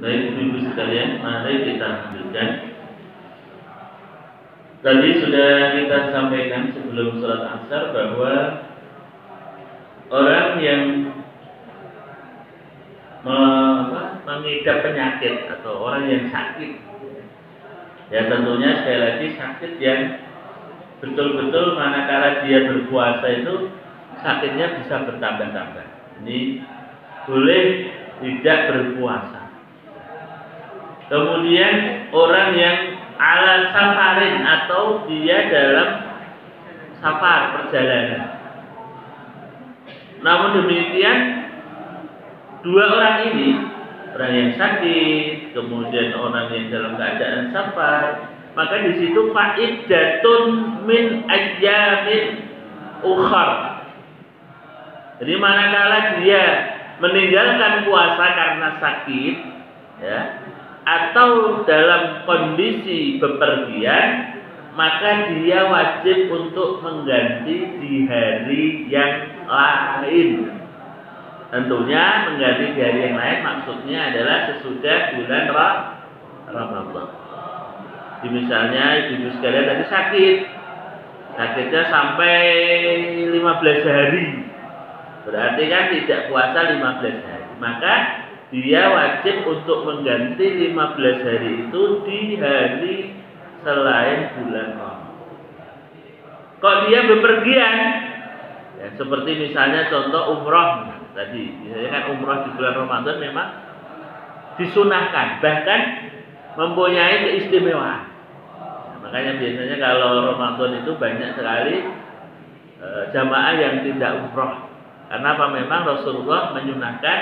Baik ibu sekalian, mari kita lanjutkan. Tadi sudah kita sampaikan sebelum sholat asar bahwa orang yang mengidap penyakit atau orang yang sakit, ya tentunya sekali lagi sakit yang betul-betul manakala dia berpuasa itu sakitnya bisa bertambah-tambah. Ini boleh tidak berpuasa. Kemudian orang yang ala safarin atau dia dalam safar perjalanan. Namun demikian dua orang ini, orang yang sakit, kemudian orang yang dalam keadaan safar, maka di situ fa'iddatun min ayyamin ukhar. Jadi manakala dia meninggalkan puasa karena sakit, ya, atau dalam kondisi bepergian, maka dia wajib untuk mengganti di hari yang lain. Tentunya mengganti di hari yang lain maksudnya adalah sesudah bulan Ramadan. Misalnya ibu sekalian tadi sakitnya sampai 15 hari, berarti kan tidak puasa 15 hari, maka dia wajib untuk mengganti 15 hari itu di hari selain bulan Ramadan. Kok dia bepergian? Ya, seperti misalnya contoh umroh tadi, misalnya kan umroh di bulan Ramadan memang disunahkan, bahkan mempunyai keistimewaan. Nah, makanya biasanya kalau Ramadan itu banyak sekali jamaah yang tidak umroh. Karena apa? Memang Rasulullah menyunahkan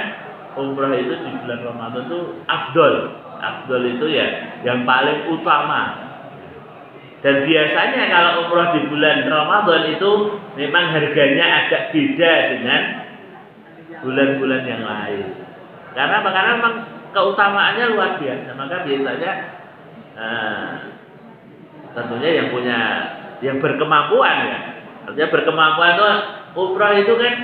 umroh itu di bulan Ramadan itu afdol. Afdol itu ya yang paling utama. Dan biasanya kalau umroh di bulan Ramadan itu memang harganya agak beda dengan bulan-bulan yang lain. Karena apa? Karena memang keutamaannya luar biasa. Maka biasanya tentunya yang berkemampuan ya. Artinya berkemampuan itu umroh itu kan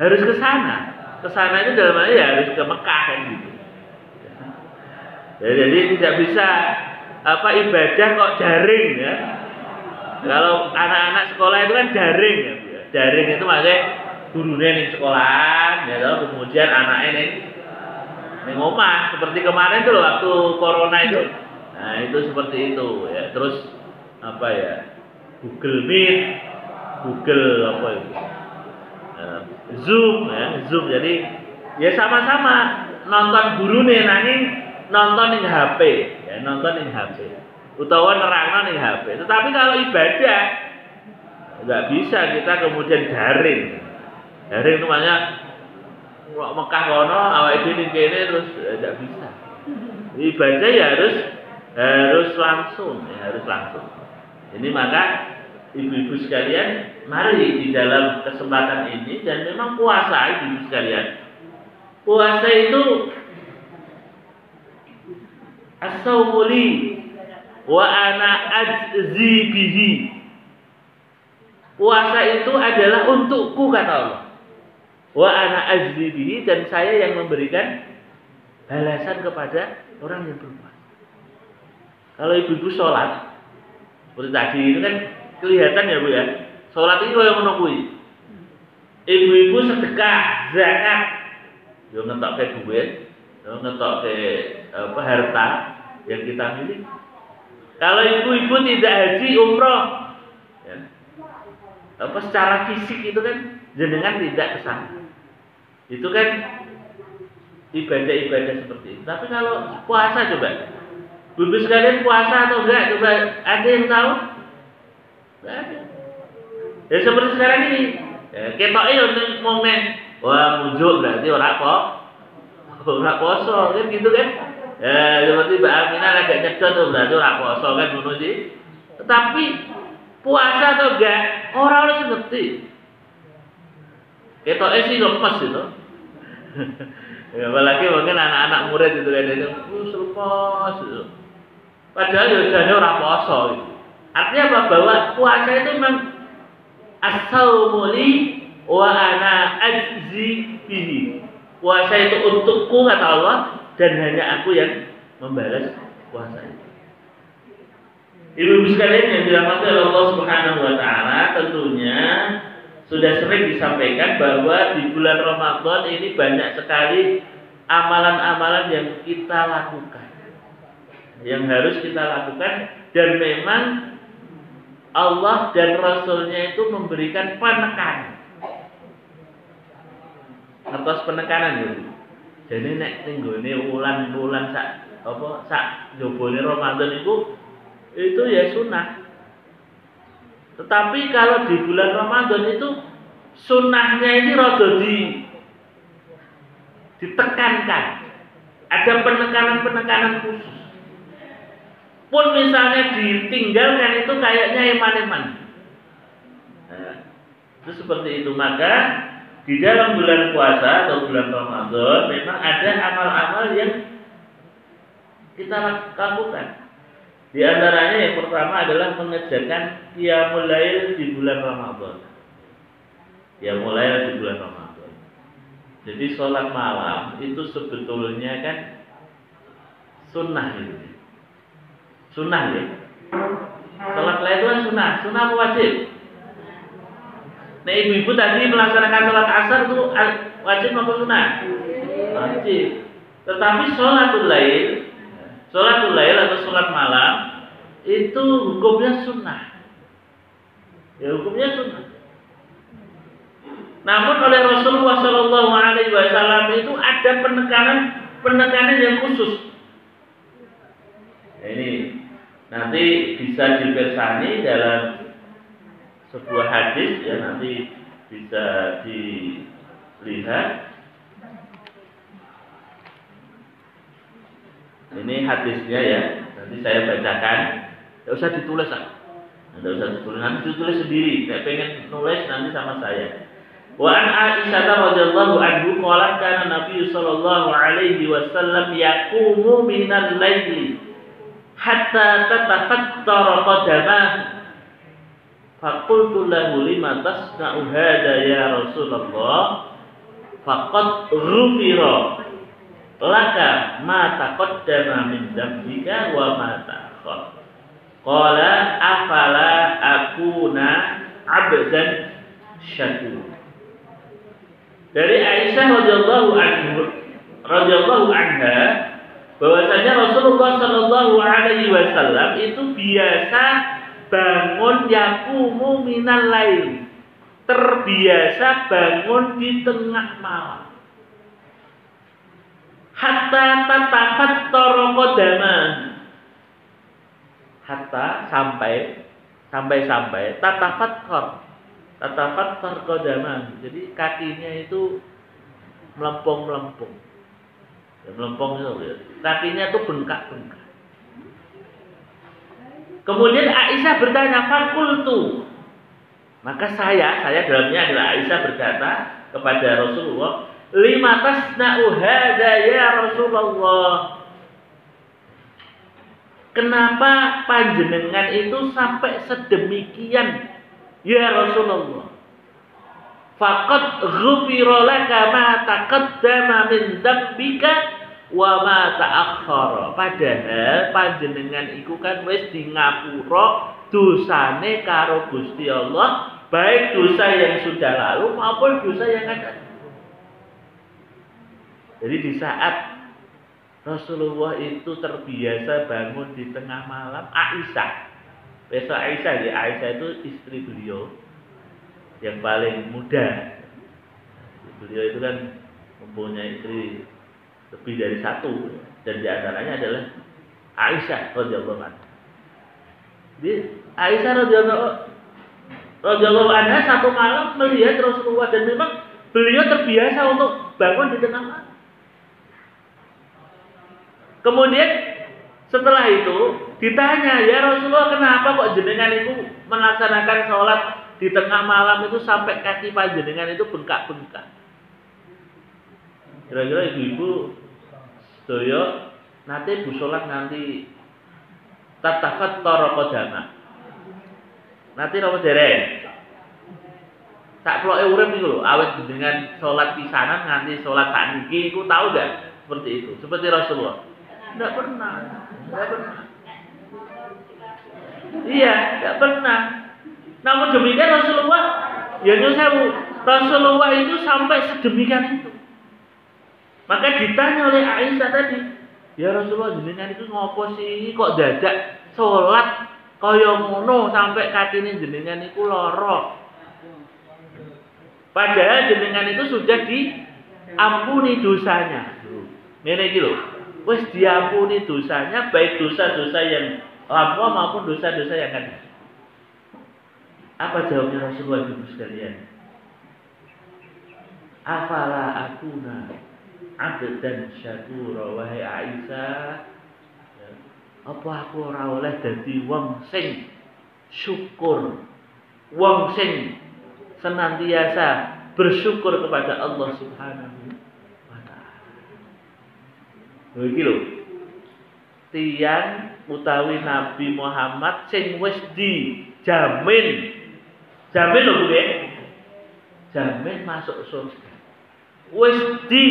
harus ke sana. Ke sana itu dalam arti ya harus ke Mekah kan gitu. Ya, jadi tidak bisa ibadah kok daring ya. Kalau anak-anak sekolah itu kan daring ya. Daring itu maksudnya gurunya di sekolahan, ya kalau kemudian anaknya ning omah seperti kemarin tuh waktu corona itu. Nah, itu seperti itu ya. Terus Google Meet, Google Zoom ya, Zoom. Jadi ya sama-sama nonton gurune nanging nonton ning HP, ya, nonton ning HP. Utawa nerangno ning HP. Tetapi kalau ibadah nggak bisa kita kemudian daring. Daring itu makanya Mekah kono awake dhewe ning kene terus nggak bisa. Ibadah ya harus langsung, ya, harus langsung. Ini maka ibu-ibu sekalian, mari di dalam kesempatan ini, dan memang puasa ibu-ibu sekalian. Puasa itu as-sawmu li wa ana ajzi bihi. Puasa itu adalah untukku kata Allah. Wa ana ajzi bihi, dan saya yang memberikan balasan kepada orang yang berpuasa. Kalau ibu-ibu sholat seperti tadi itu kan kelihatan ya Bu ya. Sholat itu yang menunggu. Ibu-ibu sedekah, zakat, yo ngetok ke duit, yo ngetok ke harta yang kita miliki. Kalau ibu-ibu tidak haji umroh, ya, secara fisik itu kan jenengan tidak kesana. Itu kan ibadah-ibadah seperti itu. Tapi kalau puasa coba, ibu sekalian puasa atau enggak? Coba ada yang tahu? Enggak ada. Ya seperti sekarang ini, ya, ketoke yo mung wah muncul berarti ora poso kan gitu kan. Ya seperti Mbak Aminah lagi nyedot tuh berarti ora poso kan ngono sih. Tetapi puasa atau enggak orang harus ngerti. Ketoke sih lemes itu. Ya, apalagi mungkin anak-anak murid itu kan itu lemes itu. Padahal ya jane ora poso gitu. Artinya apa? Bahwa puasa itu memang as-sawmu li wa ana ajzi bihi. Puasa itu untukku kata Allah, dan hanya aku yang membalas puasa itu. Ibu-ibu sekalian yang dirahmati oleh Allah Subhanahu wa taala, tentunya sudah sering disampaikan bahwa di bulan Ramadan ini banyak sekali amalan-amalan yang kita lakukan. Yang harus kita lakukan, dan memang Allah dan Rasulnya itu memberikan penekanan. Atas penekanan itu. Jadi nek tinggone wulan-wulan sak jobone Ramadan itu ya sunnah. Tetapi kalau di bulan Ramadan itu sunnahnya ini rada ditekankan. Ada penekanan-penekanan khusus. Pun misalnya ditinggalkan itu kayaknya eman-eman. Nah, itu seperti itu. Maka di dalam bulan puasa atau bulan Ramadan memang ada amal-amal yang kita lakukan. Di antaranya yang pertama adalah mengerjakan qiyamul lail di bulan Ramadan. Qiyamul lail di bulan Ramadan. Jadi sholat malam itu sebetulnya kan sunnah itu. Sunnah ya. Sholat lail itu kan sunnah. Sunnah apa wajib? Nah ibu-ibu tadi melaksanakan sholat asar itu wajib apa sunnah? Wajib. Tetapi sholatul lail atau sholat malam itu hukumnya sunnah. Ya hukumnya sunnah. Namun oleh Rasulullah Shallallahu Alaihi Wasallam itu ada penekanan yang khusus. Nah, ini nanti bisa dipersani dalam sebuah hadis ya, nanti bisa dilihat. Ini hadisnya ya, nanti saya bacakan. Tidak usah ditulis, tidak usah ditulis, nanti ditulis sendiri. Saya pengen nulis nanti sama saya. Wa an Aisyah radhiyallahu anhu qalat kana Nabi sallallahu alaihi wasallam yaqumu minal laili hatta tatafattara qadamahu. Faqultu lahu lima tasna'u hadha ya Rasulullah? Faqad ghufira laka ma taqaddama min dzambika wa ma ta'akhkhar. Qala afala akuna 'abdan syakur. Dari Aisyah radhiyallahu anha bahwasanya Rasulullah sallallahu alaihi wasallam itu biasa bangun yaqumu minal lail. Terbiasa bangun di tengah malam. Hatta tatafattara qadamah. Hatta sampai tatafattar qadamah. Jadi kakinya itu melempung. Ya, melempung itu ya. Kakinya itu bengkak-bengkak. Kemudian Aisyah bertanya, "Fakultu." Maka saya dalamnya adalah Aisyah berkata kepada Rasulullah, "Lima tasna'u hadza ya Rasulullah?" Kenapa panjenengan itu sampai sedemikian ya Rasulullah? Faqad ghufira laka ma taqaddama min dzambika wa ma ta'akhkhara. Padahal panjenengan iku kan wis di ngapura dosane karo Gusti Allah, baik dosa yang sudah lalu maupun dosa yang akan datang. Jadi di saat Rasulullah itu terbiasa bangun di tengah malam, Aisyah itu istri beliau yang paling muda. Beliau itu kan mempunyai istri lebih dari satu, dan di antaranya adalah Aisyah radhiyallahu anha. Jadi Aisyah radhiyallahu anha satu malam melihat Rasulullah, dan memang beliau terbiasa untuk bangun di tengah malam. Kemudian setelah itu ditanya, "Ya Rasulullah, kenapa kok jenengan itu melaksanakan sholat di tengah malam itu sampai kaki panjenengan itu bengkak-bengkak?" Kira-kira ibu-ibu sedaya nanti bu sholat nanti tatafattara qadamah. Nanti apa dereng? tak ploke urip niku lho, awet dengan salat pisanan nganti salat sakniki iku tahu enggak seperti itu? Seperti Rasulullah. Enggak pernah. Enggak pernah. Iya, enggak pernah. Namun demikian Rasulullah ya nyuwun sewu, Rasulullah itu sampai sedemikian itu. Maka ditanya oleh Aisyah tadi, ya Rasulullah jenengan itu ngopo sih kok dadak salat kaya ngono sampai katine jenengan iku lara. Padahal jenengan itu sudah diampuni dosanya. Ngene iki lho, wis diampuni dosanya baik dosa-dosa yang lampau maupun dosa-dosa yang akan datang. Apa jawabnya Rasulullah Ibu sekalian? Afala akuna abdan syakura wahai Aisyah. Apa aku ora oleh dadi wong sing syukur, wong sing senantiasa bersyukur kepada Allah Subhanahu wa taala. Lho iki lho. Tiyang utawi Nabi Muhammad sing wis dijamin. Jamin lho Bu nggih. Jamin masuk surga. Wis di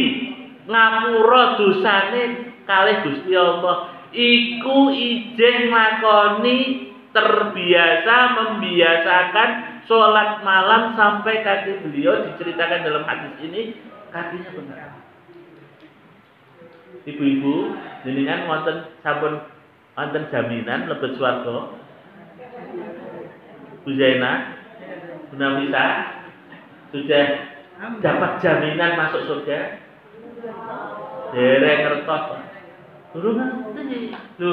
ngapura dosane kalih Gusti Allah. Iku ijeh lakoni terbiasa membiasakan sholat malam sampai kaki beliau diceritakan dalam hadis ini kakinya benar. Ibu-ibu, jenengan wonten sampun wonten jaminan lebet swarga? Bu Zainah, Bu Nafisa sudah dapat jaminan masuk surga? Dereng ngertos. Durung ngerti. Lho,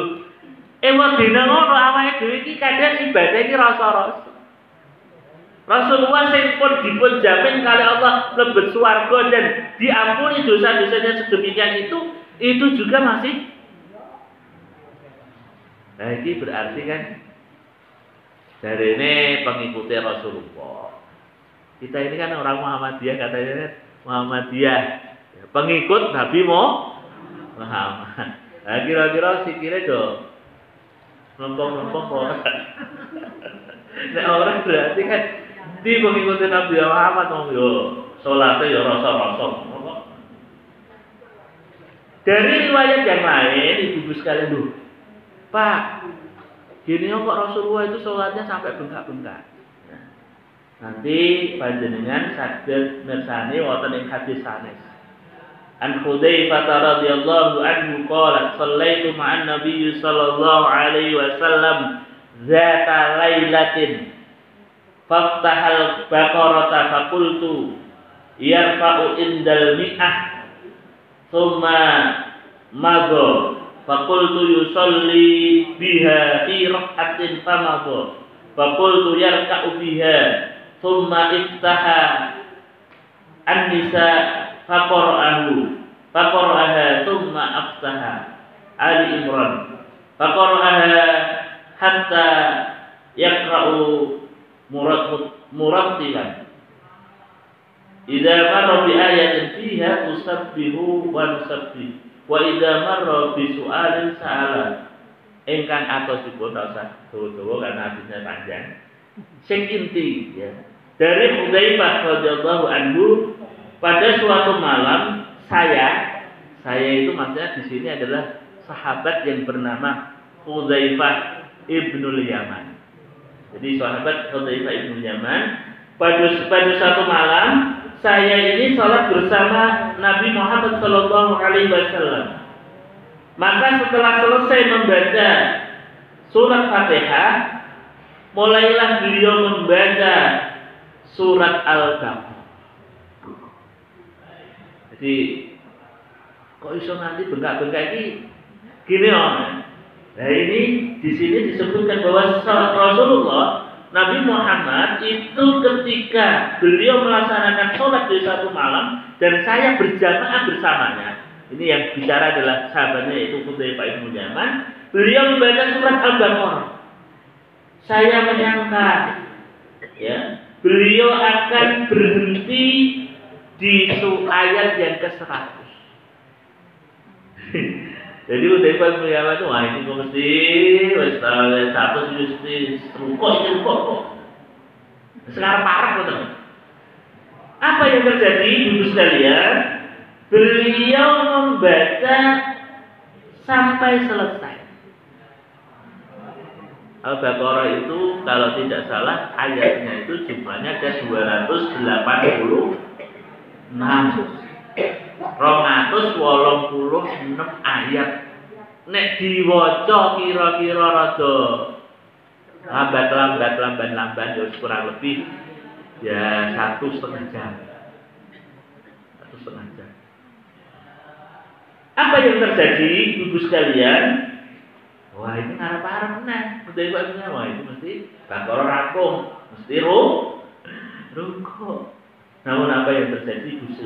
wedine ngono awake dhewe iki kadang ibadah iki rasa-rasa. Rasulullah sing pun dipun jamin kali Allah mlebet swarga dan diampuni dosa-dosanya sedemikian itu juga masih. Nah, ini berarti kan dari ini pengikuti Rasulullah. Kita ini kan orang Muhammadiyah katanya Muhammadiyah, pengikut Nabi Muhammad. Nah, kira-kira sikile do lempong-lempong kok. Nek orang berarti kan di mengikuti Nabi Muhammad yo salate yo rasa-rasa. Dari riwayat yang lain, ibu-ibu sekalian dulu, Pak, gini kok Rasulullah itu sholatnya sampai bengkak-bengkak. Nah, nanti panjenengan saged mirsani wonten ing hadis sanes. An Hudzaifah radhiyallahu anhu qala shallaitu ma'an Nabiy sallallahu alaihi wasallam zata lailatin faftahal baqarata faqultu yarfa'u indal mi'ah thumma madha faqultu yusalli biha fi rak'atin famadha faqultu yarka'u biha thumma iftaha an-nisa faqara'aha thumma aftaha Ali Imran faqara'aha hatta yaqra'u murattilan idza marra bi ayatin fiha tusabbihu wa nusabbih wa idza marra bi su'alin sa'ala ingkang atosipun rasa dawa-dawa karena hadisnya panjang sing inti ya dari Hudzaifah radhiyallahu anhu pada suatu malam saya itu maksudnya di sini adalah sahabat yang bernama Hudzaifah ibnul Yaman. Jadi sahabat Hudzaifah ibnul Yaman pada suatu malam saya ini sholat bersama Nabi Muhammad Sallallahu Alaihi Wasallam. Maka setelah selesai membaca surat Fatihah, mulailah beliau membaca surat Al-Baqarah. Jadi kok iso nanti bengkak-bengkak ini gini om. Nah ini di sini disebutkan bahwa Rasulullah Nabi Muhammad itu ketika beliau melaksanakan sholat di satu malam dan saya berjamaah bersamanya. Ini yang bicara adalah sahabatnya yaitu Hudzaifah ibn Yaman. Beliau membaca surat Al-Baqarah. Saya menyangka ya beliau akan berhenti di ayat yang ke-100. Jadi Hudzaifah bin Yaman itu wah ini kok mesti wis satu mesti rukuk kok. Sekarang parah betul. Apa yang terjadi, ibu sekalian? Beliau membaca sampai selesai. Al-Baqarah itu kalau tidak salah ayatnya itu jumlahnya ada 286. 286 ayat. Nek diwaca kira-kira rada lambat ya kurang lebih ya 1,5 jam. 1,5 jam. Apa yang terjadi, ibu sekalian? Wah, ini ngarep-arep nah. Udah ibaratnya, wah itu mesti Baqarah rampung, mesti rukuk. Namun apa yang terjadi, ibu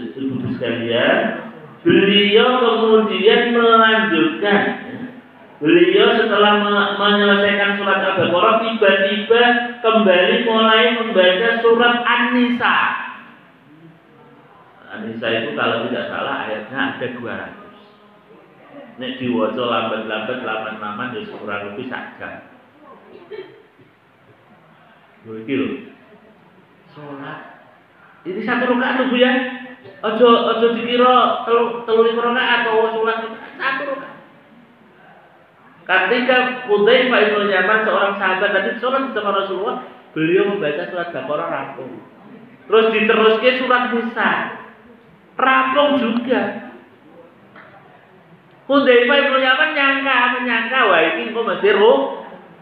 sekalian? Beliau kemudian melanjutkan. Beliau setelah menyelesaikan surat Al-Baqarah tiba-tiba kembali mulai membaca surat An-Nisa. An-Nisa itu kalau tidak salah ayatnya ada 200. Nek diwaca lambat-lambat laman-laman ya kurang lebih 1 jam. Iki lho. Salat. Ini 1 rakaat Bu ya. Ojo dikira telu rakaat atau salat 1 rakaat. Ketika Hudzaifah bin Yaman seorang sahabat tadi salat bersama Rasulullah, beliau membaca surat Baqarah rampung. Terus diteruskan surat Nisa. Rampung juga. Hudzaifah bin Yaman menyangka wah ini kok mesti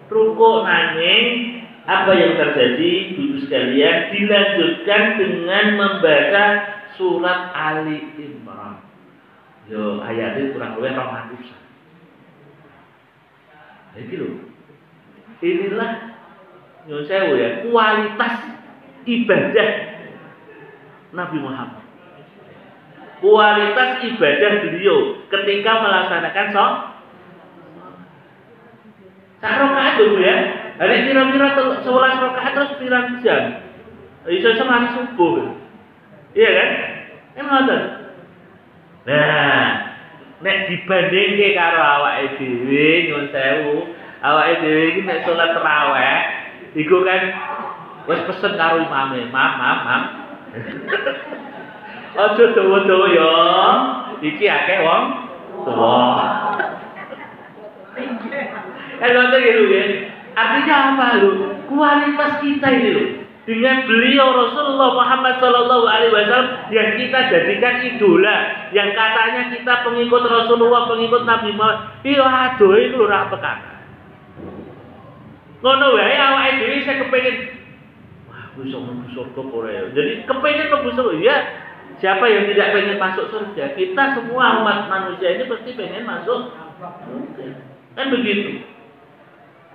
rukuk nanging apa yang terjadi ibu sekalian dilanjutkan dengan membaca surat Ali Imran. Yo ayatnya kurang lebih 200. Jadi loh. Inilah nyuwun sewu ya kualitas ibadah Nabi Muhammad. Kualitas ibadah beliau ketika melaksanakan sholat. Sak rakaat lho ya. Ada kira-kira 11 rakaat terus pirang jam. Iso sampai subuh. Iya kan? Ngoten. Nah, nek dibandingke karo awake dhewe nyuwun sewu, awake dhewe iki nek salat tarawih iku kan wis pesen karo imame, mam. Aja dawa-dawa ya. Iki akeh wong tuwa. Ngoten iki lho ya. Artinya apa lho? Kualitas kita ini lho. Dengan beliau Rasulullah Muhammad sallallahu alaihi wasallam yang kita jadikan idola, yang katanya kita pengikut Rasulullah, pengikut Nabi Muhammad. Iya adoh iku lho ra pekan. Ngono wae awake dhewe saya kepengin wah iso mlebu surga ora ya. Jadi kepengin mlebu surga ya. Siapa yang tidak pengen masuk surga? Kita semua umat manusia ini pasti pengen masuk. Kan begitu.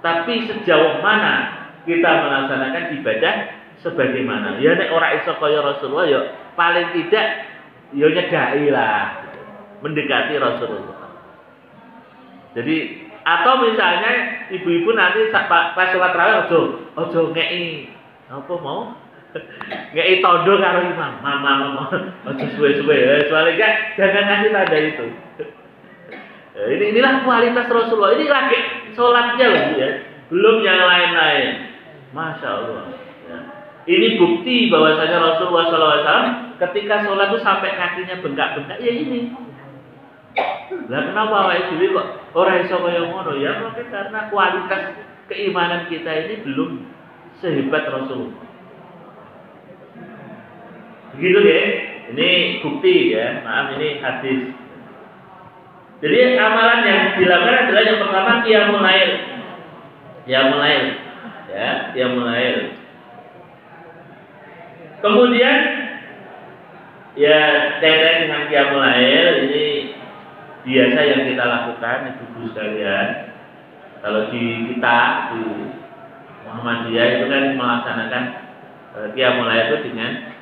Tapi sejauh mana kita melaksanakan ibadah sebagaimana? Ya nek ora iso kaya Rasulullah ya paling tidak ya nyedaki lah. Mendekati Rasulullah. Jadi atau misalnya ibu-ibu nanti pas sholat tarawih ojo ngeki apa mau? Ngeki tondo karo imam. Mama ojo suwe-suwe. Soalnya jangan ngasih tanda itu. Inilah kualitas Rasulullah. Ini lagi sholatnya loh ya. Belum yang lain-lain. Masya Allah. Ya. Ini bukti bahwasanya Rasulullah SAW ketika sholat itu sampai kakinya bengkak-bengkak. Ya ini. Lah kenapa awake dhewe kok ora iso kaya ngono ya? Mungkin karena kualitas keimanan kita ini belum sehebat Rasulullah. Begitu ya. Ini bukti ya. Maaf ini hadis. Jadi amalan yang dilakukan adalah yang pertama qiyamul lail. Qiyamul lail. Ya, qiyamul lail. Kemudian ya terkait dengan qiyamul lail ini biasa yang kita lakukan ibu-ibu sekalian. Kalau di kita di Muhammadiyah itu kan melaksanakan qiyamul lail itu dengan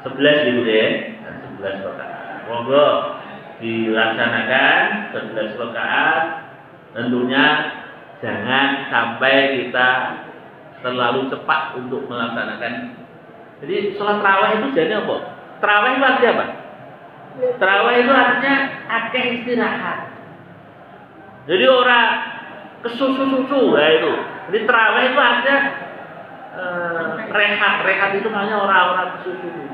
11 gitu ya. 11 rakaat. Monggo dilaksanakan 11 rakaat. Tentunya jangan sampai kita terlalu cepat untuk melaksanakan. Jadi sholat tarawih itu jadi apa? Tarawih itu artinya apa? Tarawih itu artinya akeh istirahat. Jadi orang kesusu-susu ya itu. Jadi tarawih itu artinya rehat itu maknanya orang-orang kesusu.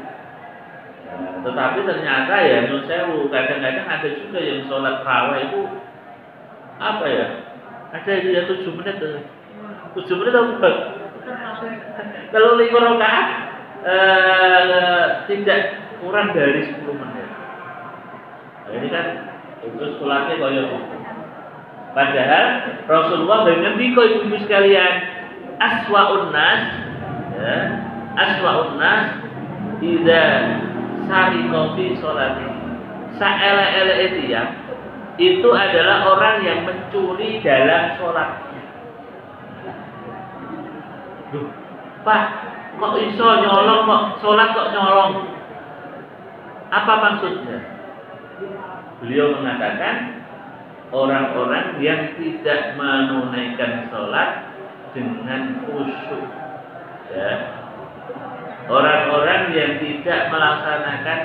Tetapi ternyata ya menurut saya kadang-kadang ada juga yang sholat tarawih itu apa ya? Ada itu ya 7 menit, 7 menit apa? Kalau 5 rakaat tidak kurang dari 10 menit. Nah, ini kan itu sholatnya kaya gitu. Padahal Rasulullah dengan diko ibu sekalian aswa'un nas, ya, aswa'un nas tidak sariko fi sholati. Saele-ele itu adalah orang yang mencuri dalam sholatnya. Duh, Pak, kok iso nyolong, kok sholat kok nyolong? Apa maksudnya? Beliau mengatakan orang-orang yang tidak menunaikan sholat dengan khusyuk, ya. Orang-orang yang tidak melaksanakan,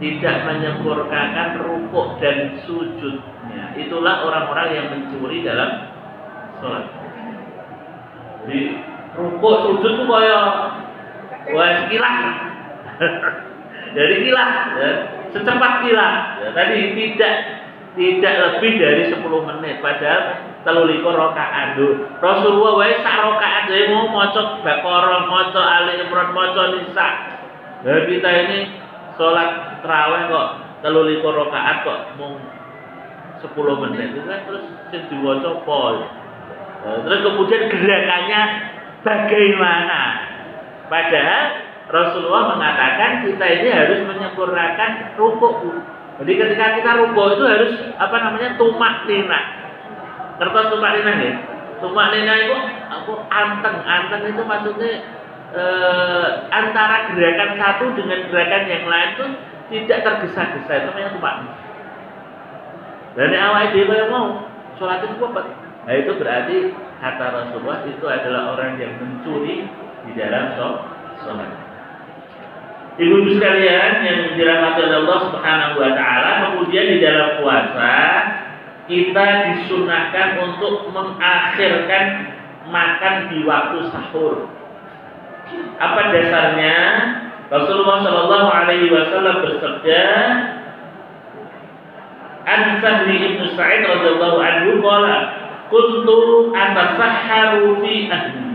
tidak menyempurnakan rukuk dan sujudnya, itulah orang-orang yang mencuri dalam sholat. Jadi rukuk sujud itu kaya kilat, dari kilat, ya. Secepat kilat. Ya. Tadi tidak lebih dari 10 menit. Padahal 23 rakaat. Rasulullah wae sak rakaat dhewe mau maca Baqarah, maca Ali Imran, maca Nisa. Nah, kita ini sholat tarawih kok 23 rakaat kok mau 10 menit. Itu kan terus sing diwaca apa? Terus kemudian gerakannya bagaimana? Padahal Rasulullah mengatakan kita ini harus menyempurnakan rukuk. Jadi ketika kita rukuk itu harus tumak nina. Kertas tumak nina ya. Tumak nina itu anteng itu maksudnya antara gerakan satu dengan gerakan yang lain itu tidak tergesa-gesa, itu namanya tumak nina. Dan awal dia yang mau sholat itu apa? Nah itu berarti kata Rasulullah itu adalah orang yang mencuri di dalam sholat. Ibu-ibu sekalian yang dirahmati Allah Subhanahu wa taala, kemudian di dalam puasa kita disunahkan untuk mengakhirkan makan di waktu sahur. Apa dasarnya? Rasulullah Shallallahu alaihi wasallam bersabda, An Sahli ibn Sa'id radhiyallahu anhu qala, "Kuntu atasahharu fi ahli."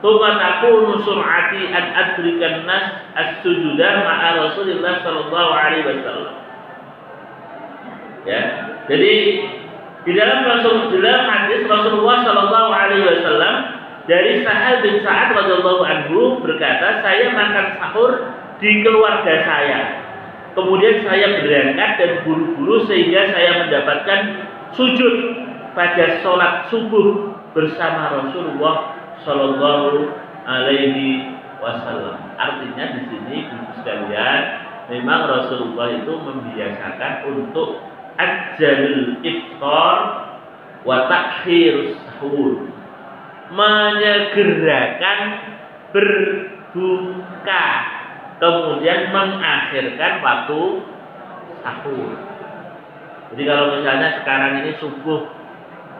Thumma takunu sur'ati an adrikan nas as-sujudah ma'a Rasulillah sallallahu alaihi wasallam. Ya. Jadi di dalam hadis Rasulullah sallallahu alaihi wasallam dari Sahal bin Sa'ad radhiyallahu anhu berkata, saya makan sahur di keluarga saya. Kemudian saya berangkat dan buru-buru sehingga saya mendapatkan sujud pada sholat subuh bersama Rasulullah Sallallahu alaihi wasallam. Artinya di sini ibu sekalian, memang Rasulullah itu membiasakan untuk ajjalul iftar wa takhir sahur, menyegerakan berbuka kemudian mengakhirkan waktu sahur. Jadi kalau misalnya sekarang ini subuh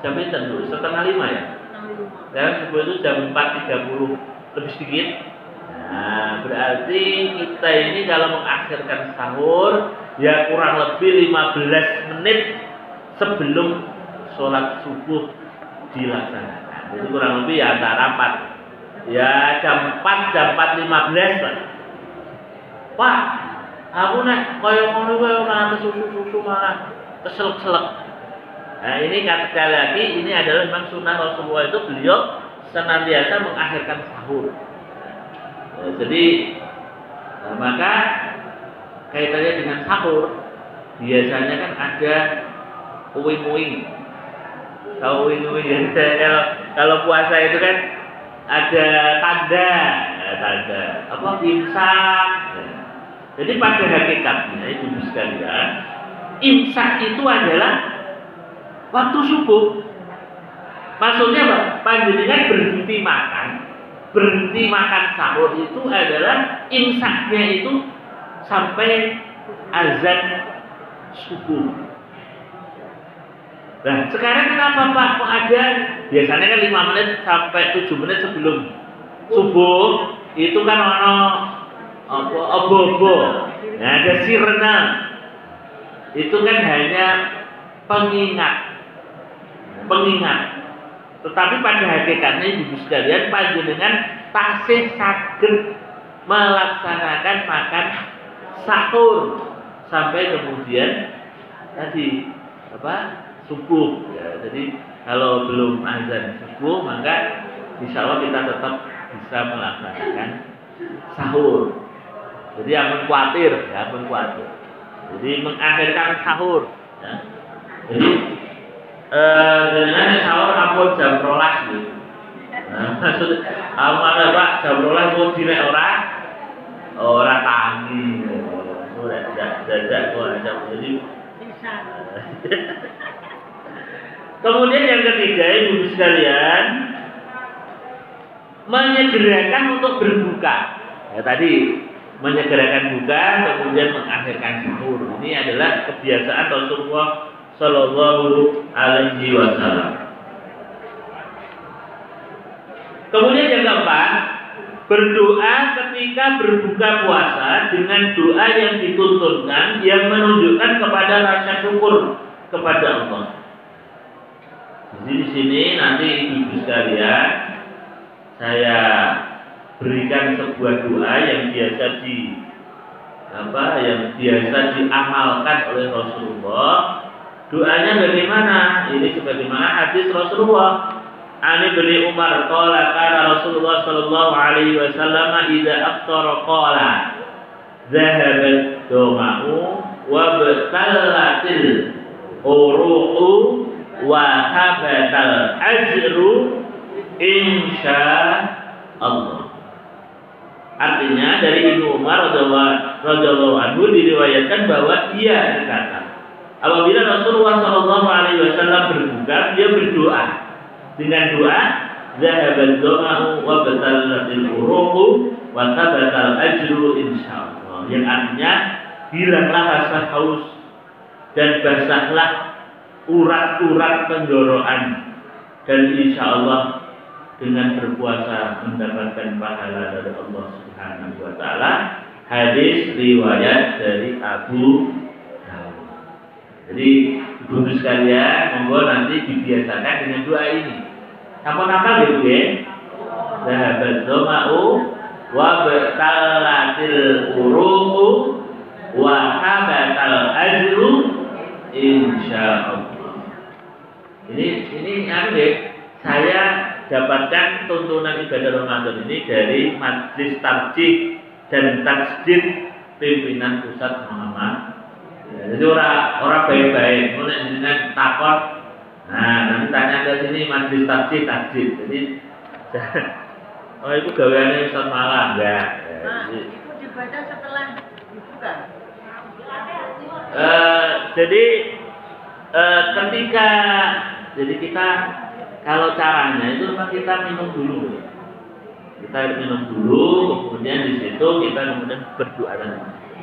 jam itu 4:30 ya. Dan subuh itu jam 4:30 lebih sedikit. Nah, berarti kita ini kalau mengakhirkan sahur ya kurang lebih 15 menit sebelum sholat subuh dilaksanakan. Jadi kurang lebih ya antara 4 ya jam 4 jam 4:15 lah. Pak, aku nek koyo ngono koyo malah susu malah keselek-selek. Nah ini sekali lagi ini adalah memang sunnah Rasulullah itu beliau senantiasa mengakhirkan sahur. Jadi maka kaitannya dengan sahur biasanya kan ada uing-uing. Tahu uing-uing ya? Kalau puasa itu kan ada tanda apa imsak. Jadi pada hakikatnya ibu sekalian, imsak itu adalah waktu subuh. Maksudnya apa? Panjenengan berhenti makan sahur itu adalah imsaknya itu sampai azan subuh. Nah, sekarang kenapa Pak kok ada? Biasanya kan 5 menit sampai 7 menit sebelum subuh itu kan ono obo-obo. Nah, ada sirna. Itu kan hanya pengingat. Tetapi pada hakikatnya ibu sekalian panjenengan tasih saged melaksanakan makan sahur sampai kemudian tadi subuh. Ya, jadi kalau belum azan subuh maka insya Allah kita tetap bisa melaksanakan sahur. Jadi jangan khawatir. Jadi mengakhirkan sahur. Ya. Jadi dengan sahur ampun jam 12 gitu. Nah, maksud mana Pak jam 12 mau direk ora tangi. Ora dadak kok jam jadi. Kemudian yang ketiga ibu sekalian menyegerakan untuk berbuka. Ya tadi menyegerakan buka kemudian mengakhirkan sahur. Ini adalah kebiasaan Rasulullah Shallallahu Alaihi Wasallam. Kemudian yang keempat, berdoa ketika berbuka puasa dengan doa yang dituntunkan yang menunjukkan kepada rasa syukur kepada Allah. Jadi di sini nanti ibu sekalian saya berikan sebuah doa yang biasa diamalkan oleh Rasulullah. Doanya bagaimana? Ini sebagaimana hadis Rasulullah. Ani bin Umar qala kana Rasulullah sallallahu alaihi wasallam idza aftara qala dhahabat doma'u wa batallatil uruqu wa habatal ajru insya Allah. Artinya dari Ibnu Umar radhiyallahu anhu diriwayatkan bahwa ia berkata, apabila Rasulullah sallallahu alaihi wasallam berbuka, dia berdoa dengan doa zahabal doma'u wa batallatil uruqu wa tabatal ajru insyaallah, yang artinya hilanglah rasa haus dan basahlah urat-urat tenggorokan dan insyaallah dengan berpuasa mendapatkan pahala dari Allah Subhanahu wa taala. Hadis riwayat dari Abu Dawud. Jadi ibu sekalian, monggo nanti dibiasakan dengan doa ini. Apa-apa gitu ya? Zahabat doma'u wa batalatil uruqu wa habatal ajru insyaallah. Ini apa ya? Saya dapatkan tuntunan ibadah Ramadan ini dari Majelis Tarjih dan Tajdid pimpinan pusat Muhammad. Ya, jadi orang baik-baik, mulai dengan takut. Nah, nanti tanya ke sini Majelis Tarjih Tajdid. Jadi, itu gaweannya Ustaz malam, enggak? Ya, jadi, itu dibaca setelah dibuka. Ketika kita kalau caranya itu memang kita minum dulu. Kita minum dulu, kemudian di situ kita kemudian berdoa.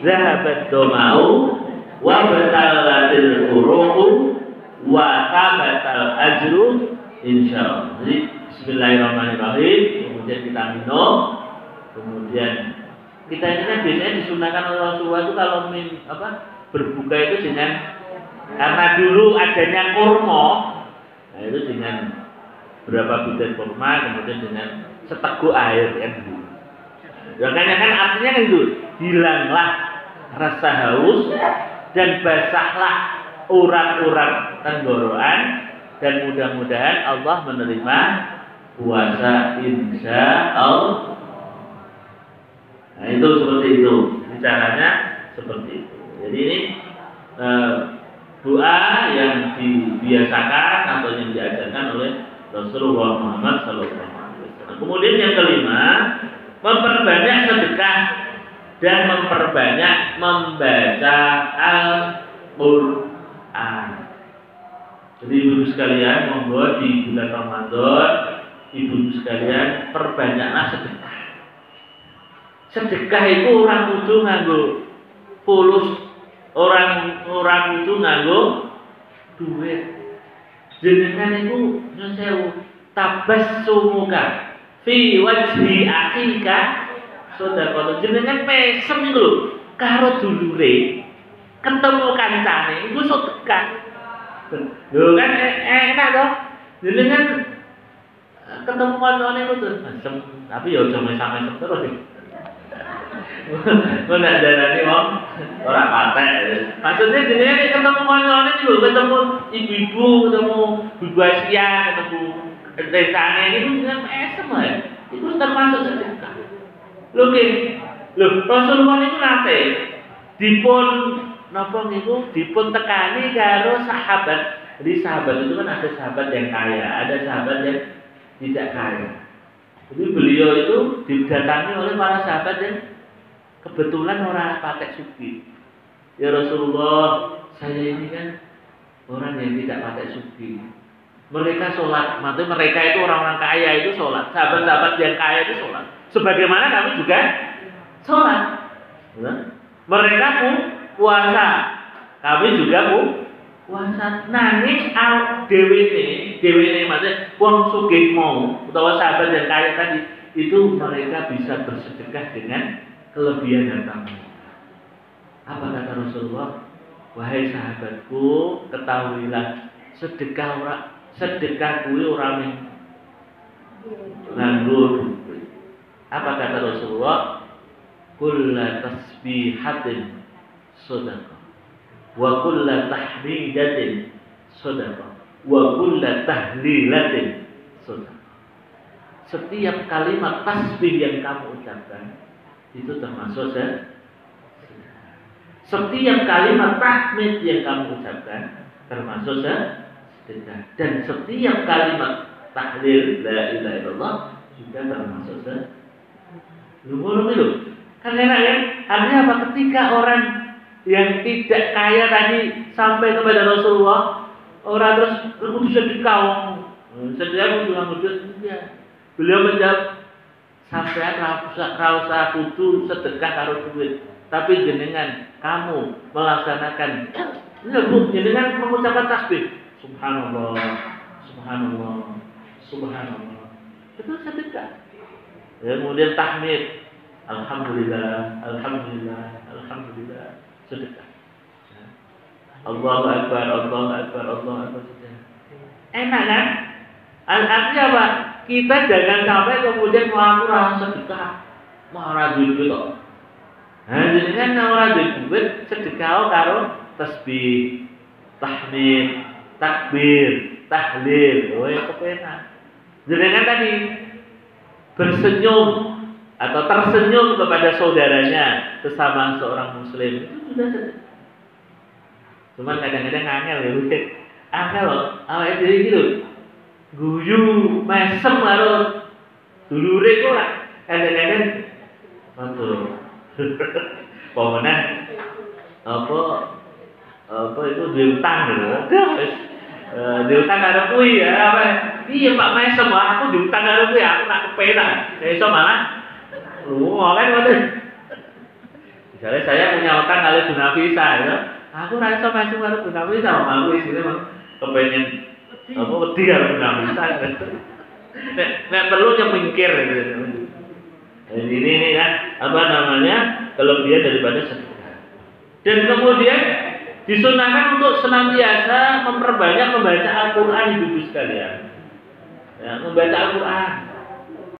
Zahabat doma'u wa batalatil uruqu wa tabatal ajru insyaallah. Jadi bismillahirrahmanirrahim, kemudian kita minum, kemudian kita ini kan biasanya disunahkan oleh Rasulullah itu kalau berbuka itu dengan, karena dulu adanya kurma, nah itu dengan berapa butir kurma, kemudian dengan seteguk air kan gitu. Makanya kan artinya kan itu, hilanglah rasa haus dan basahlah urat-urat tenggorokan, dan mudah-mudahan Allah menerima puasa insya Allah. Nah itu seperti itu, caranya seperti itu. Jadi ini doa yang dibiasakan atau yang diajarkan oleh Rasulullah Muhammad SAW. Kemudian yang kelima, memperbanyak sedekah dan memperbanyak membaca Al-Quran. Jadi ibu sekalian, monggo di bulan Ramadan, ibu sekalian perbanyaklah sedekah. Sedekah itu orang kudu nganggo fulus, orang itu nganggo duit. Jenengan itu nyewu tabassumuka fi wajhi akhika sedekah. Jenengan pesem itu lho, karo dulure ketemu kancane iku sedekah. Lho kan enak toh. Jenengan ketemu kancane iku terus mesem, tapi ya aja mesam-mesem terus. Kok ndak darani wong ora patek. Maksudnya jenengan ketemu kancane lho, ketemu ibu-ibu, ketemu Bu Asia, ketemu desane itu jenengan mesem ae. Itu termasuk sedekah. Lho nggih. Lho Rasulullah niku nate dipun napa niku dipun tekani karo sahabat. Jadi sahabat itu kan ada sahabat yang kaya, ada sahabat yang tidak kaya. Jadi beliau itu didatangi oleh para sahabat yang kebetulan orang patek sugih. Ya Rasulullah, saya ini kan orang yang tidak patek sugih. Mereka sholat, maksudnya mereka itu orang-orang kaya itu sholat. Sahabat-sahabat yang kaya itu sholat. Sebagaimana kami juga sholat. Mereka pun puasa, kami juga pun puasa. Nangis dewe maksudnya wong sugih mau utawa sahabat yang kaya tadi itu mereka bisa bersedekah dengan kelebihan harta. Apa kata Rasulullah? Wahai sahabatku, ketahuilah sedekah kuwi ora mung nganggo. Apa kata Rasulullah? Kullu tasbihatin shadaqah wa kullu tahmidatin shadaqah wa kullu tahlilatin shadaqah. Setiap kalimat tasbih yang kamu ucapkan itu termasuk sedekah. Setiap kalimat tahmid yang kamu ucapkan termasuk sedekah. Dan setiap kalimat tahlil la ilaha illallah juga termasuk sedekah. Lu kan enak ya? Artinya apa? Ketika orang yang tidak kaya tadi sampai kepada Rasulullah, orang terus kudu sedekah. Sedekah kudu nganggo duit. Beliau menjawab, sampai rasa kudu sedekah karo duit. Tapi jenengan kamu melaksanakan jenengan mengucapkan tasbih subhanallah, subhanallah, subhanallah. Itu sedekah. Ya, kemudian tahmid alhamdulillah, alhamdulillah, alhamdulillah, sedekah. Ya. Allahu akbar, Allahu akbar, Allahu akbar. Enak kan? Artinya apa? Kita jangan sampai kemudian melakukan sedekah marah duit kok. Nah, jadi kan orang duit sedekah karo tasbih, tahmid, takbir, tahlil. Oh ya kepenak. Jadi kan tadi bersenyum atau tersenyum kepada saudaranya sesama seorang muslim itu sudah sedekah. Cuman kadang-kadang angel ya, angel loh, awalnya jadi gitu. Guyu mesem karo dulure kok lah kadang-kadang mantul. Pokoknya apa itu diutang gitu. Terus diutang karo kuwi ya apa? Iya Pak mesem aku diutang karo kuwi aku nak kepenak. Iso malah kan ngoten. Misalnya saya punya utang kali Bu Nafisa ya. Aku ra iso mesem karo Bu Nafisa, aku isine kepengen apa wedi karo Bu Nafisa. Nek perlu yang mingkir gitu. Jadi ini kan apa namanya kelebihan daripada sedekah. Dan kemudian disunahkan untuk senantiasa memperbanyak membaca Al-Quran ibu sekalian. Ya, membaca Al-Quran.